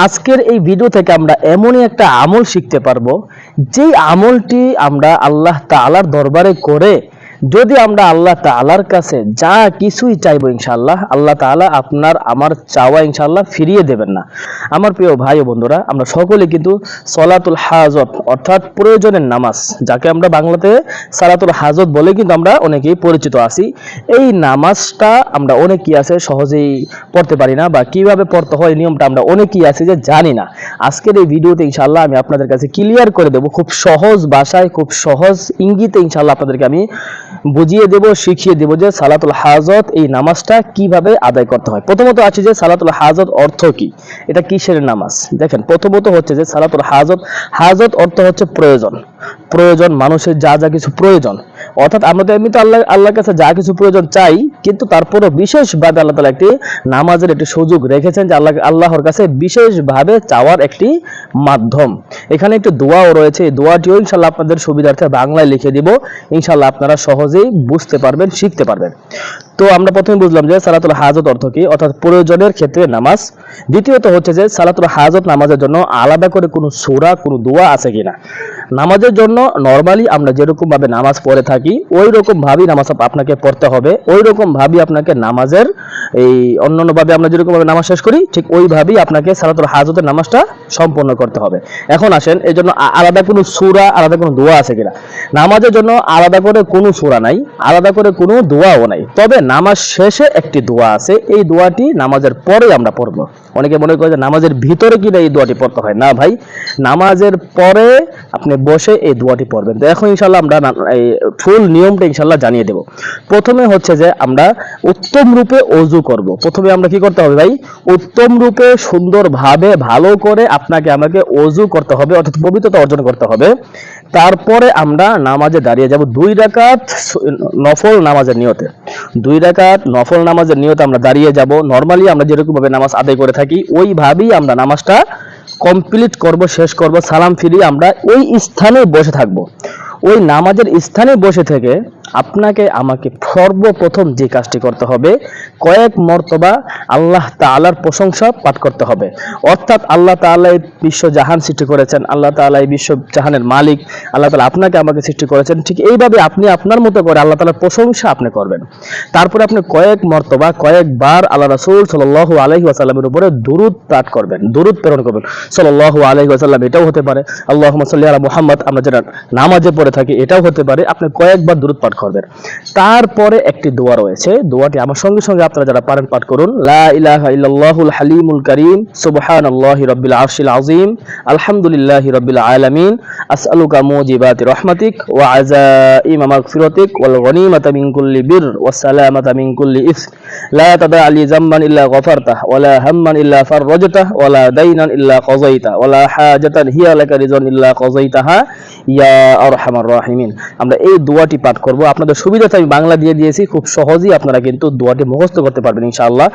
আজকের এই ভিডিও থেকে আমরা এমনই একটা আমল শিখতে পারবো, যেই আমলটি আমরা আল্লাহ তাআলার দরবারে করে যদি আমরা আল্লাহ তাআলার কাছে যা কিছুই চাইবো, ইনশাআল্লাহ আল্লাহ তাআলা আপনার আমার চাওয়া ইনশাআল্লাহ ফিরিয়ে দেবেন না। আমার প্রিয় ভাই ও বন্ধুরা, আমরা সকলে কিন্তু সলাতুল হাজত অর্থাৎ প্রয়োজনের নামাজ, যাকে আমরা বাংলাতে সালাতুল হাজত বলে কিন্তু আমরা অনেকেই পরিচিত আছি, এই নামাজটা আমরা অনেকেই আছে সহজেই পড়তে পারি না, বা কিভাবে পড়তে হয় নিয়মটা আমরা অনেকেই আছে যে জানি না। আজকের এই ভিডিওতে ইনশাআল্লাহ আমি আপনাদের কাছে ক্লিয়ার করে দেব, খুব সহজ ভাষায় খুব সহজ ইঙ্গিতে ইনশাআল্লাহ আপনাদেরকে আমি বুঝিয়ে দেব, শিখিয়ে দেব যে সালাতুল হাজত এই নামাজটা কিভাবে আদায় করতে হয়। প্রথমত আছে যে সালাতুল হাজত অর্থ কি, এটা কিসের নামাজ। দেখেন, প্রথমত হচ্ছে যে সালাতুল হাজত, হাজত অর্থ হচ্ছে প্রয়োজন, প্রয়োজন মানুষের যা যা কিছু প্রয়োজন, অর্থাৎ আমরা তো এমনি তো আল্লাহর কাছে যা কিছু প্রয়োজন চাই, কিন্তু তারপরও বিশেষভাবে আল্লাহ তাআলা একটি নামাজের একটি সুযোগ রেখেছেন যে আল্লাহর কাছে বিশেষভাবে চাওয়ার একটি মাধ্যম। এখানে একটি দোয়াও রয়েছে, এই দোয়াটিও ইনশাআল্লাহ আপনাদের সুবিধার্থে বাংলায় লিখে দিব, ইনশাআল্লাহ আপনারা সহজেই বুঝতে পারবেন, শিখতে পারবেন। তো আমরা প্রথমে বুঝলাম যে সালাতুল হাজত অর্থ কি, অর্থাৎ প্রয়োজনের ক্ষেত্রে নামাজ। দ্বিতীয়ত হচ্ছে যে সালাতুল হাজত নামাজের জন্য আলাদা করে কোনো সূরা কোনো দোয়া আছে কিনা। নামাজের জন্য নরমালি আমরা যেরকম ভাবে নামাজ পড়ে থাকি ওই রকম ভাবেই নামাজ আপনাকে পড়তে হবে, ওই রকম ভাবেই আপনাকে নামাজের এই অন্যান্য ভাবে আমরা যেরকম ভাবে নামাজ শেষ করি ঠিক ওইভাবেই আপনাকে সালাতুল হাজতের নামাজটা সম্পন্ন করতে হবে। এখন আসেন, এই জন্য আলাদা কোনো সূরা আলাদা কোনো দোয়া আছে কিনা। নামাজের জন্য আলাদা করে কোনো সূরা নাই, আলাদা করে কোনো দোয়াও নাই, তবে নামাজ শেষে একটি দোয়া আছে, এই দোয়াটি নামাজের পরে আমরা পড়ব। অনেকে মনে করে যে নামাজের ভিতরে কিনা এই দোয়াটি পড়তে হয়, না ভাই, নামাজের পরে আপনি বসে এই দোয়াটি পড়বেন। তো এখন ইনশাআল্লাহ আমরা এই ফুল নিয়মটা ইনশাআল্লাহ জানিয়ে দেব। প্রথমে হচ্ছে যে আমরা উত্তম রূপে ওযু করব। প্রথমে আমরা কি করতে হবে ভাই, উত্তম রূপে সুন্দরভাবে ভালো করে আপনাকে আমাকে ওযু করতে হবে, অর্থাৎ পবিত্রতা অর্জন করতে হবে। তারপরে আমরা নামাজে দাঁড়িয়ে যাব 2 রাকাত নফল নামাজের নিয়তে। 2 রাকাত নফল নামাজের নিয়তে আমরা দাঁড়িয়ে যাব। নরমালি আমরা যেরকম ভাবে নামাজ আদায় করে থাকি ওইভাবেই আমরা নামাজটা কমপ্লিট করব, শেষ করব। সালাম ফিরিয়ে আমরা ওই স্থানে বসে থাকব। ওই নামাজের স্থানে বসে থেকে আপনাকে আমাকে সর্বপ্রথম যে কাজটি করতে হবে, কয়েক মর্তবা আল্লাহ তাআলার প্রশংসা পাঠ করতে হবে। অর্থাৎ আল্লাহ তাআলা এই বিশ্ব জাহান সৃষ্টি করেছেন, আল্লাহ তাআলা এই বিশ্ব জাহানের মালিক, আল্লাহ তাআলা আপনাকে আমাকে সৃষ্টি করেছেন, ঠিক এইভাবে আপনি আপনার মতো করে আল্লাহ তাআলার প্রশংসা আপনি করবেন। তারপরে আপনি কয়েক মর্তবা কয়েকবার আল্লাহ রাসূল সাল্লাল্লাহু আলাইহি ওয়াসাল্লামের উপরে দুরূদ পাঠ করবেন, দুরূদ প্রেরণ করবেন সাল্লাল্লাহু আলাইহি ওয়াসাল্লাম। এটাও হতে পারে আল্লাহুম্মা সাল্লি আলা মুহাম্মদ, আমরা যেটা নামাজে পড়ে থাকি, এটাও হতে পারে। আপনি কয়েকবার দুরূদ পাঠ করবেন। তারপরে একটি দোয়া রয়েছে, দোয়াটি আমার সঙ্গে সঙ্গে আপনারা যারা পারেন পাঠ করুন। লা ইলাহা ইল্লাল্লাহুল হালিমুল কারীম, সুবহানাল্লাহি রাব্বিল আরশিল আযীম, আলহামদুলিল্লাহি রাব্বিল আলামিন, আসআলুকা মুজিবাতি রাহমাতিক ওয়া আযাইমা মাগফিরাতিক ওয়াল গনিমাতা মিন কুল্লি বির ওয়াস সালামাতা মিন কুল্লি ইসম, লা তাদা আলি যামমান ইল্লা গফারতাহ ওয়া লা হাম্মান ইল্লা ফাররাজতাহ ওয়া লা দাইনান ইল্লা কাযাইতাহ ওয়া লা হাজাতান হিয়া লাকা রিজন ইল্লা কাযাইতাহা ইয়া আরহামার রাহিমিন। আমরা এই দোয়াটি পাঠ করব। আপনাদের সুবিধাতে আমি বাংলা দিয়ে দিয়েছি, খুব সহজেই আপনারা কিন্তু দোয়াটি মুখস্থ করতে পারবেন ইনশাআল্লাহ।